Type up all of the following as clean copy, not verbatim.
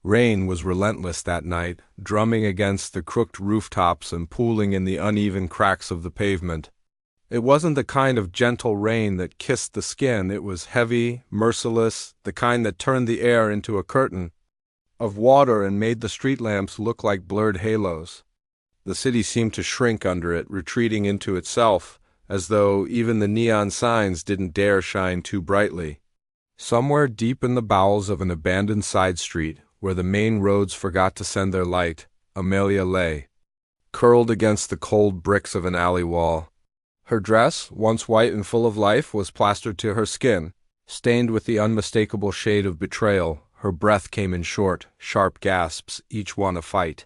Rain was relentless that night, drumming against the crooked rooftops and pooling in the uneven cracks of the pavement. It wasn't the kind of gentle rain that kissed the skin. It was heavy, merciless, the kind that turned the air into a curtain of water and made the street lamps look like blurred halos. The city seemed to shrink under it, retreating into itself, as though even the neon signs didn't dare shine too brightly. Somewhere deep in the bowels of an abandoned side street, where the main roads forgot to send their light, Amelia lay, curled against the cold bricks of an alley wall. Her dress, once white and full of life, was plastered to her skin, stained with the unmistakable shade of betrayal. Her breath came in short, sharp gasps, each one a fight.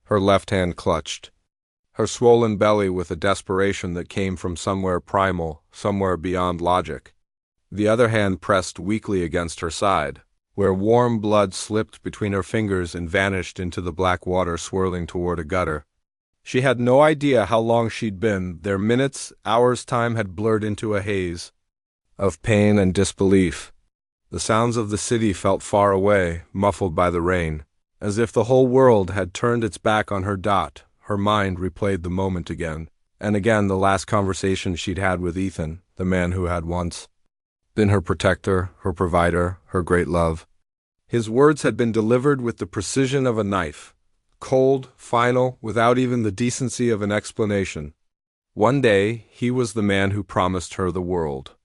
Her left hand clutched her swollen belly with a desperation that came from somewhere primal, somewhere beyond logic. The other hand pressed weakly against her side, where warm blood slipped between her fingers and vanished into the black water swirling toward a gutter. She had no idea how long she'd been there. Minutes, hours' time had blurred into a haze of pain and disbelief. The sounds of the city felt far away, muffled by the rain. As if the whole world had turned its back on her. Her mind replayed the moment again, and again the last conversation she'd had with Ethan, the man who had once been her protector, her provider, her great love. His words had been delivered with the precision of a knife, cold, final, without even the decency of an explanation. One day, he was the man who promised her the world.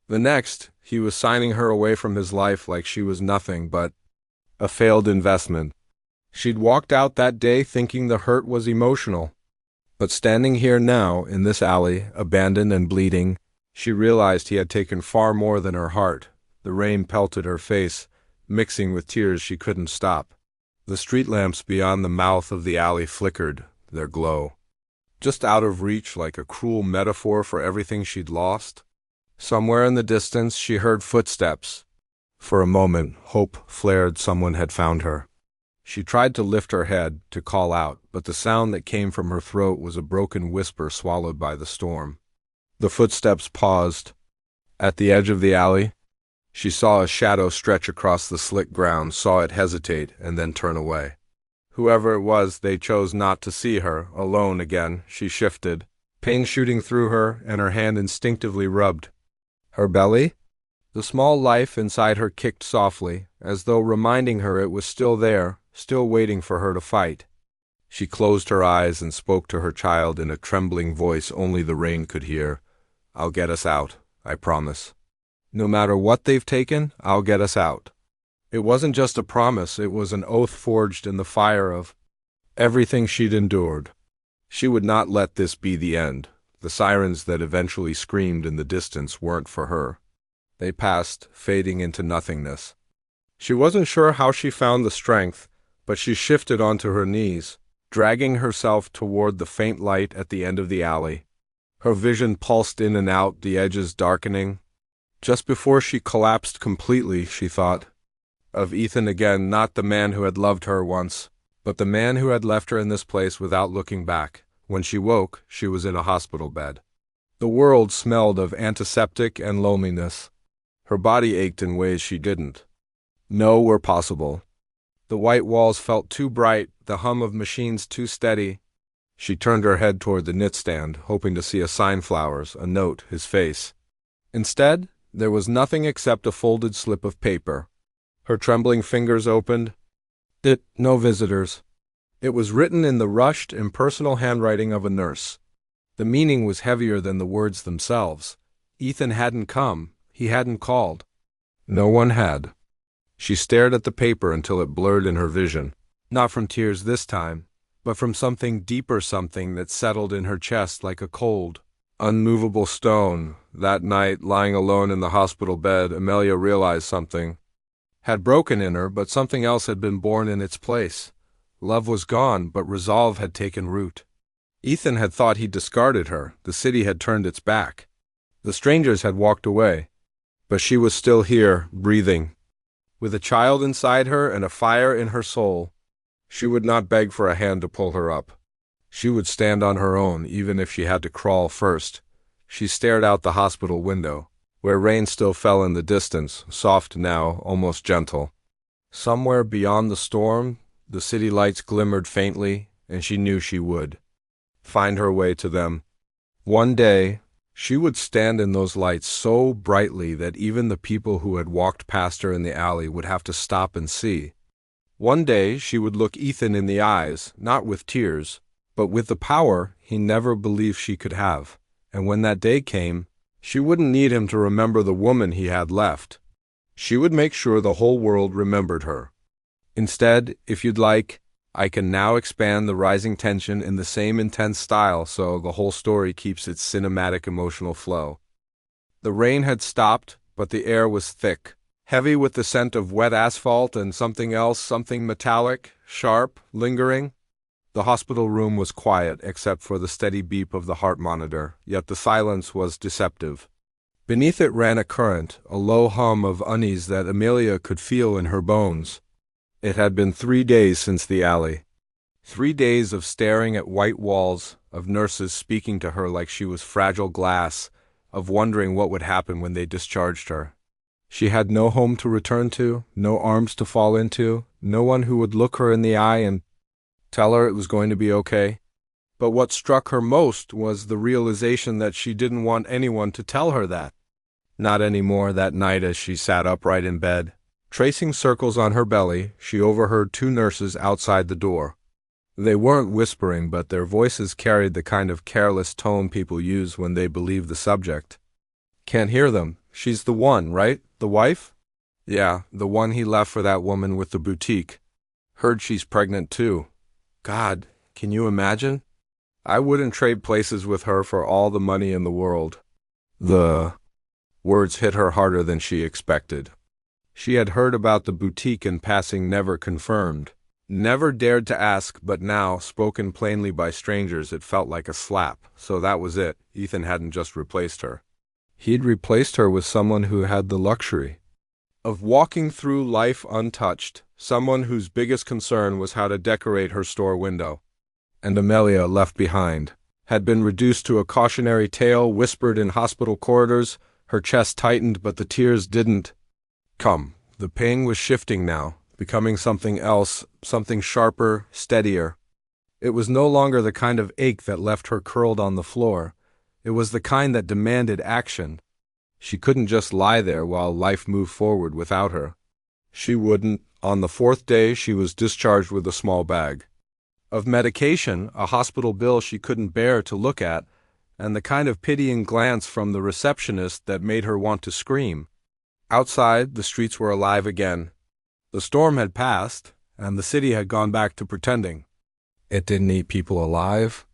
The next, he was signing her away from his life like she was nothing but a failed investment. She'd walked out that day thinking the hurt was emotional. But standing here now, in this alley, abandoned and bleeding, she realized he had taken far more than her heart. The rain pelted her face, mixing with tears she couldn't stop. The street lamps beyond the mouth of the alley flickered, their glow just out of reach, like a cruel metaphor for everything she'd lost. Somewhere in the distance she heard footsteps. For a moment, hope flared. Someone had found her. She tried to lift her head, to call out, but the sound that came from her throat was a broken whisper swallowed by the storm. The footsteps paused. At the edge of the alley, she saw a shadow stretch across the slick ground, saw it hesitate, and then turn away. Whoever it was, they chose not to see her. Alone again, she shifted, pain shooting through her, and her hand instinctively rubbed her belly. The small life inside her kicked softly, as though reminding her it was still there, still waiting for her to fight. She closed her eyes and spoke to her child in a trembling voice only the rain could hear. "I'll get us out, I promise. No matter what they've taken, I'll get us out." It wasn't just a promise, it was an oath forged in the fire of everything she'd endured. She would not let this be the end. The sirens that eventually screamed in the distance weren't for her. They passed, fading into nothingness. She wasn't sure how she found the strength, but she shifted onto her knees, dragging herself toward the faint light at the end of the alley. Her vision pulsed in and out, the edges darkening. Just before she collapsed completely, she thought of Ethan again, not the man who had loved her once, but the man who had left her in this place without looking back. When she woke, she was in a hospital bed. The world smelled of antiseptic and loneliness. Her body ached in ways she didn't know were possible. The white walls felt too bright, the hum of machines too steady. She turned her head toward the knitstand, hoping to see a sign, flowers, a note, his face. Instead, there was nothing except a folded slip of paper. Her trembling fingers opened. No visitors. It was written in the rushed, impersonal handwriting of a nurse. The meaning was heavier than the words themselves. Ethan hadn't come. He hadn't called. No one had. She stared at the paper until it blurred in her vision. Not from tears this time, but from something deeper, something that settled in her chest like a cold, unmovable stone. That night, lying alone in the hospital bed, Amelia realized something had broken in her, but something else had been born in its place. Love was gone, but resolve had taken root. Ethan had thought he'd discarded her. The city had turned its back. The strangers had walked away. But she was still here, breathing, with a child inside her and a fire in her soul. She would not beg for a hand to pull her up. She would stand on her own, even if she had to crawl first. She stared out the hospital window, where rain still fell in the distance, soft now, almost gentle. Somewhere beyond the storm, the city lights glimmered faintly, and she knew she would find her way to them. One day, she would stand in those lights so brightly that even the people who had walked past her in the alley would have to stop and see. One day, she would look Ethan in the eyes, not with tears, but with the power he never believed she could have. And when that day came, she wouldn't need him to remember the woman he had left. She would make sure the whole world remembered her. Instead, if you'd like, I can now expand the rising tension in the same intense style so the whole story keeps its cinematic emotional flow. The rain had stopped, but the air was thick, heavy with the scent of wet asphalt and something else, something metallic, sharp, lingering. The hospital room was quiet except for the steady beep of the heart monitor, yet the silence was deceptive. Beneath it ran a current, a low hum of unease that Amelia could feel in her bones. It had been 3 days since the alley. 3 days of staring at white walls, of nurses speaking to her like she was fragile glass, of wondering what would happen when they discharged her. She had no home to return to, no arms to fall into, no one who would look her in the eye and tell her it was going to be okay. But what struck her most was the realization that she didn't want anyone to tell her that. Not anymore. That night as she sat upright in bed, tracing circles on her belly, she overheard 2 nurses outside the door. They weren't whispering, but their voices carried the kind of careless tone people use when they believe the subject. "Can't hear them. She's the one, right? The wife?" "Yeah, the one he left for that woman with the boutique. Heard she's pregnant too. God, can you imagine? I wouldn't trade places with her for all the money in the world." The words hit her harder than she expected. She had heard about the boutique in passing, never confirmed, never dared to ask, but now, spoken plainly by strangers, it felt like a slap. So that was it. Ethan hadn't just replaced her. He'd replaced her with someone who had the luxury of walking through life untouched, someone whose biggest concern was how to decorate her store window. And Amelia, left behind, had been reduced to a cautionary tale whispered in hospital corridors. Her chest tightened, but the tears didn't come. The pain was shifting now, becoming something else, something sharper, steadier. It was no longer the kind of ache that left her curled on the floor. It was the kind that demanded action. She couldn't just lie there while life moved forward without her. She wouldn't. On the 4th day, she was discharged with a small bag of medication, a hospital bill she couldn't bear to look at, and the kind of pitying glance from the receptionist that made her want to scream. Outside, the streets were alive again. The storm had passed, and the city had gone back to pretending it didn't eat people alive.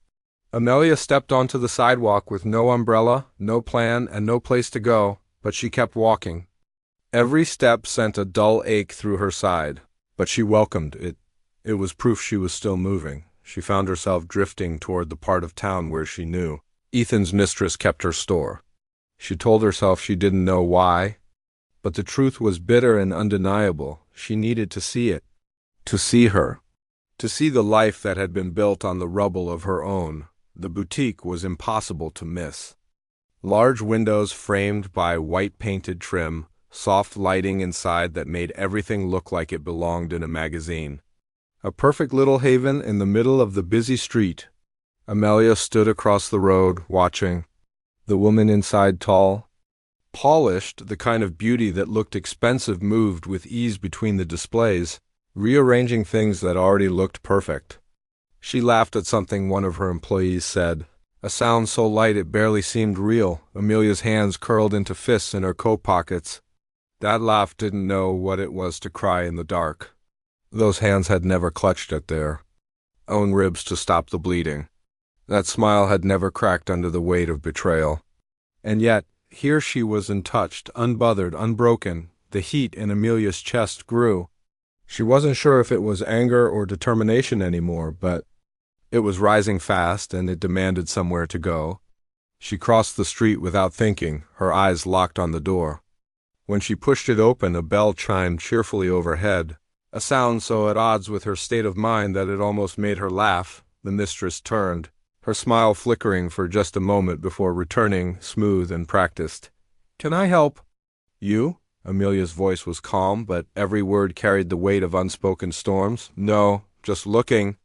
Amelia stepped onto the sidewalk with no umbrella, no plan, and no place to go, but she kept walking. Every step sent a dull ache through her side, but she welcomed it. It was proof she was still moving. She found herself drifting toward the part of town where she knew Ethan's mistress kept her store. She told herself she didn't know why, but the truth was bitter and undeniable. She needed to see it, to see her, to see the life that had been built on the rubble of her own. The boutique was impossible to miss. Large windows framed by white-painted trim, soft lighting inside that made everything look like it belonged in a magazine. A perfect little haven in the middle of the busy street. Amelia stood across the road, watching. The woman inside, tall, polished, the kind of beauty that looked expensive, moved with ease between the displays, rearranging things that already looked perfect. She laughed at something one of her employees said, a sound so light it barely seemed real. Amelia's hands curled into fists in her coat pockets. That laugh didn't know what it was to cry in the dark. Those hands had never clutched at their own ribs to stop the bleeding. That smile had never cracked under the weight of betrayal. And yet, here she was untouched, unbothered, unbroken. The heat in Amelia's chest grew. She wasn't sure if it was anger or determination anymore, but it was rising fast, and it demanded somewhere to go. She crossed the street without thinking, her eyes locked on the door. When she pushed it open, a bell chimed cheerfully overhead, a sound so at odds with her state of mind that it almost made her laugh. The mistress turned, her smile flickering for just a moment before returning, smooth and practiced. "Can I help you?" Amelia's voice was calm, but every word carried the weight of unspoken storms. No, just looking.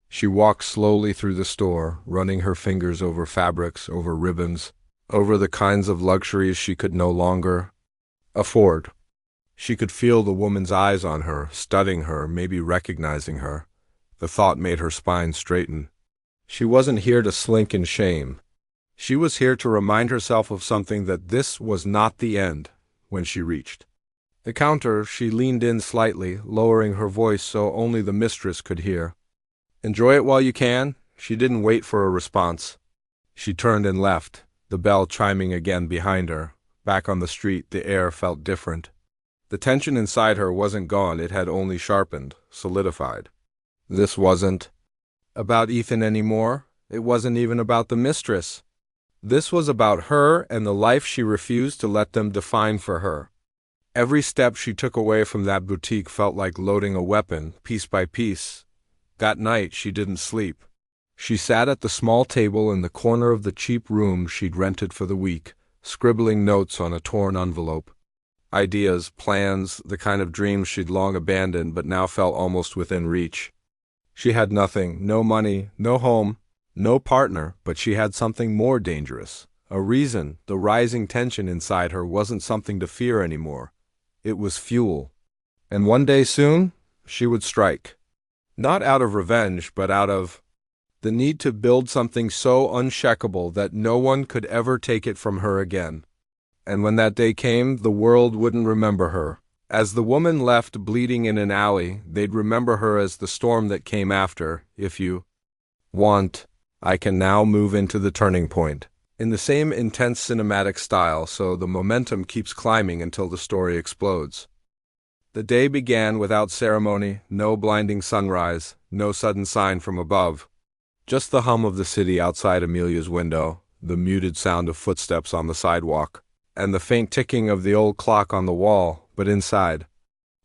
She walked slowly through the store, running her fingers over fabrics, over ribbons, over the kinds of luxuries she could no longer afford. She could feel the woman's eyes on her, studying her, maybe recognizing her. The thought made her spine straighten. She wasn't here to slink in shame. She was here to remind herself of something, that this was not the end. When she reached the counter, she leaned in slightly, lowering her voice so only the mistress could hear. "Enjoy it while you can." She didn't wait for a response. She turned and left, the bell chiming again behind her. Back on the street, the air felt different. The tension inside her wasn't gone, it had only sharpened, solidified. This wasn't about Ethan anymore. It wasn't even about the mistress. This was about her and the life she refused to let them define for her. Every step she took away from that boutique felt like loading a weapon, piece by piece. That night she didn't sleep. She sat at the small table in the corner of the cheap room she'd rented for the week, scribbling notes on a torn envelope. Ideas, plans, the kind of dreams she'd long abandoned but now felt almost within reach. She had nothing, no money, no home, no partner, but she had something more dangerous. A reason. The rising tension inside her wasn't something to fear anymore. It was fuel. And one day soon, she would strike. Not out of revenge, but out of the need to build something so unshakable that no one could ever take it from her again. And when that day came, the world wouldn't remember her as the woman left bleeding in an alley. They'd remember her as the storm that came after. If you want, I can now move into the turning point, in the same intense cinematic style, so the momentum keeps climbing until the story explodes. The day began without ceremony, no blinding sunrise, no sudden sign from above. Just the hum of the city outside Amelia's window, the muted sound of footsteps on the sidewalk, and the faint ticking of the old clock on the wall. But inside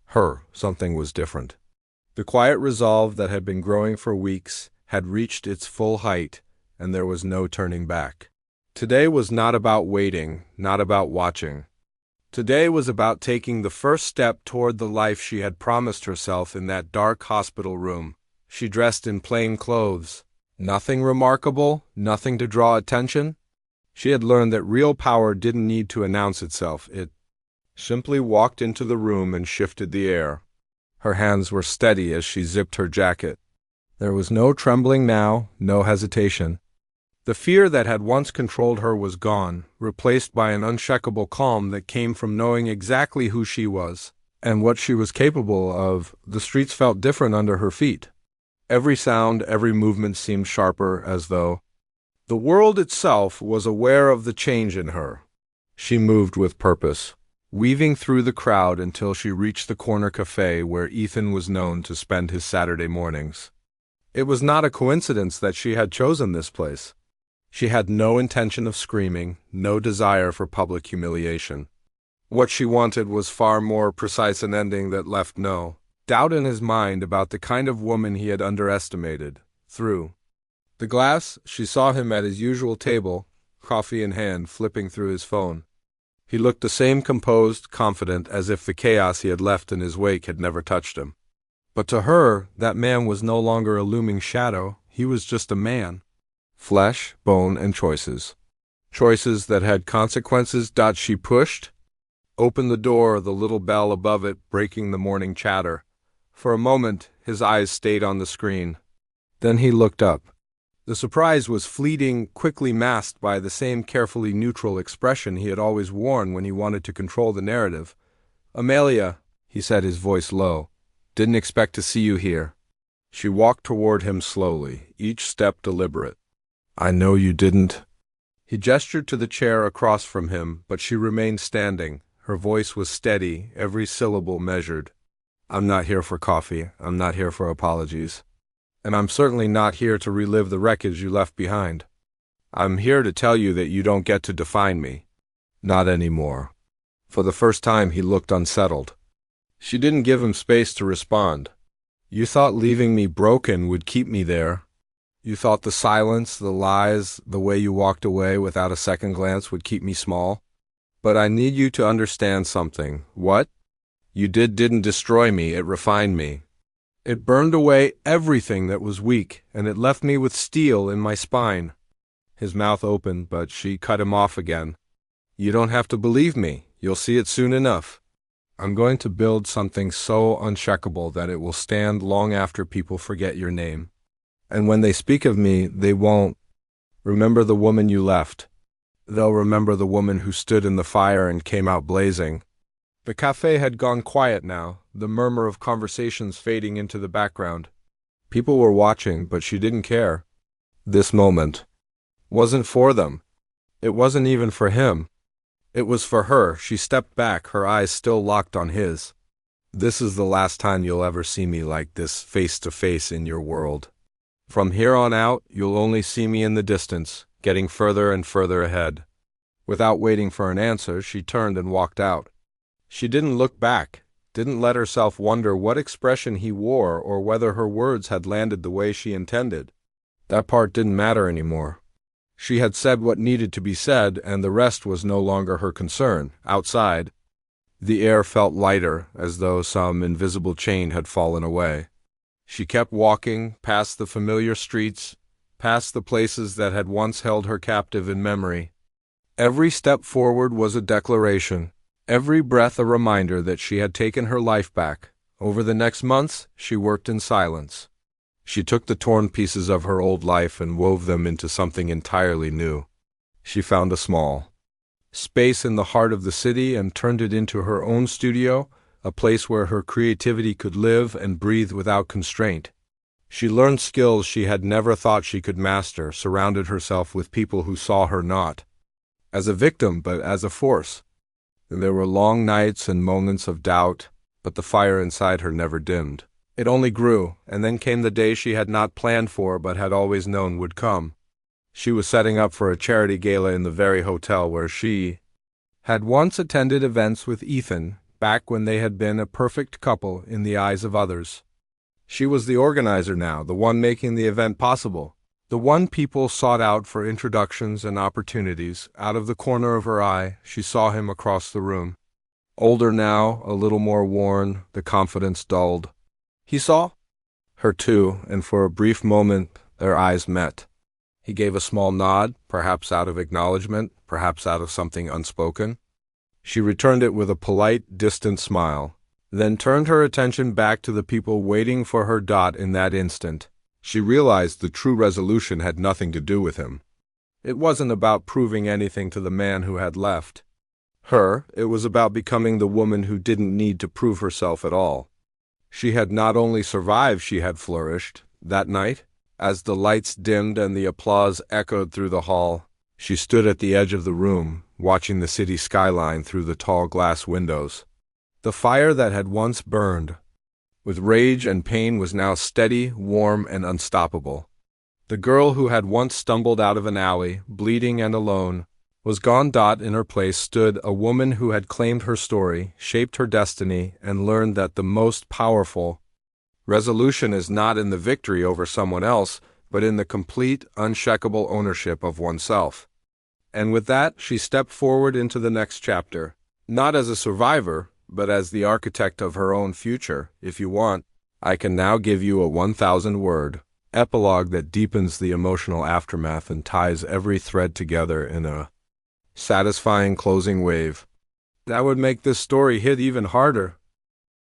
her, something was different. The quiet resolve that had been growing for weeks had reached its full height, and there was no turning back. Today was not about waiting, not about watching. Today was about taking the first step toward the life she had promised herself in that dark hospital room. She dressed in plain clothes. Nothing remarkable, nothing to draw attention. She had learned that real power didn't need to announce itself. It simply walked into the room and shifted the air. Her hands were steady as she zipped her jacket. There was no trembling now, no hesitation. The fear that had once controlled her was gone, replaced by an unshakable calm that came from knowing exactly who she was and what she was capable of. The streets felt different under her feet. Every sound, every movement seemed sharper, as though the world itself was aware of the change in her. She moved with purpose, weaving through the crowd until she reached the corner cafe where Ethan was known to spend his Saturday mornings. It was not a coincidence that she had chosen this place. She had no intention of screaming, no desire for public humiliation. What she wanted was far more precise an ending that left no doubt in his mind about the kind of woman he had underestimated. Through the glass, she saw him at his usual table, coffee in hand, flipping through his phone. He looked the same composed, confident, as if the chaos he had left in his wake had never touched him. But to her, that man was no longer a looming shadow. He was just a man. Flesh, bone, and choices. Choices that had consequences. She pushed open the door, the little bell above it breaking the morning chatter. For a moment, his eyes stayed on the screen. Then he looked up. The surprise was fleeting, quickly masked by the same carefully neutral expression he had always worn when he wanted to control the narrative. "Amelia," he said, his voice low. "Didn't expect to see you here." She walked toward him slowly, each step deliberate. "I know you didn't." He gestured to the chair across from him, but she remained standing. Her voice was steady, every syllable measured. "I'm not here for coffee. I'm not here for apologies. And I'm certainly not here to relive the wreckage you left behind. I'm here to tell you that you don't get to define me. Not anymore." For the first time, he looked unsettled. She didn't give him space to respond. "You thought leaving me broken would keep me there. You thought the silence, the lies, the way you walked away without a second glance would keep me small. But I need you to understand something. What? You didn't destroy me, it refined me. It burned away everything that was weak, and it left me with steel in my spine. His mouth opened, but she cut him off again. You don't have to believe me. You'll see it soon enough. I'm going to build something so unshakable that it will stand long after people forget your name. And when they speak of me, they won't remember the woman you left. They'll remember the woman who stood in the fire and came out blazing. The cafe had gone quiet now, the murmur of conversations fading into the background. People were watching, but she didn't care. This moment wasn't for them. It wasn't even for him. It was for her. She stepped back, her eyes still locked on his. This is the last time you'll ever see me like this, face to face in your world. From here on out, you'll only see me in the distance, getting further and further ahead. Without waiting for an answer, she turned and walked out. She didn't look back, didn't let herself wonder what expression he wore or whether her words had landed the way she intended. That part didn't matter anymore. She had said what needed to be said, and the rest was no longer her concern. Outside, the air felt lighter, as though some invisible chain had fallen away. She kept walking, past the familiar streets, past the places that had once held her captive in memory. Every step forward was a declaration, every breath a reminder that she had taken her life back. Over the next months, she worked in silence. She took the torn pieces of her old life and wove them into something entirely new. She found a small space in the heart of the city and turned it into her own studio, a place where her creativity could live and breathe without constraint. She learned skills she had never thought she could master, surrounded herself with people who saw her not as a victim, but as a force. There were long nights and moments of doubt, but the fire inside her never dimmed. It only grew, and then came the day she had not planned for but had always known would come. She was setting up for a charity gala in the very hotel where she had once attended events with Ethan, back when they had been a perfect couple in the eyes of others. She was the organizer now, the one making the event possible, the one people sought out for introductions and opportunities. Out of the corner of her eye, she saw him across the room. Older now, a little more worn, the confidence dulled. He saw her too, and for a brief moment their eyes met. He gave a small nod, perhaps out of acknowledgement, perhaps out of something unspoken. She returned it with a polite, distant smile, then turned her attention back to the people waiting for her dot in that instant. She realized the true resolution had nothing to do with him. It wasn't about proving anything to the man who had left her. It was about becoming the woman who didn't need to prove herself at all. She had not only survived, she had flourished. That night, as the lights dimmed and the applause echoed through the hall, she stood at the edge of the room, watching the city skyline through the tall glass windows. The fire that had once burned with rage and pain was now steady, warm, and unstoppable. The girl who had once stumbled out of an alley, bleeding and alone, was gone. In her place stood a woman who had claimed her story, shaped her destiny, and learned that the most powerful resolution is not in the victory over someone else, but in the complete, unshakable ownership of oneself. And with that, she stepped forward into the next chapter, not as a survivor, but as the architect of her own future. If you want, I can now give you a 1,000-word epilogue that deepens the emotional aftermath and ties every thread together in a satisfying closing wave. That would make this story hit even harder.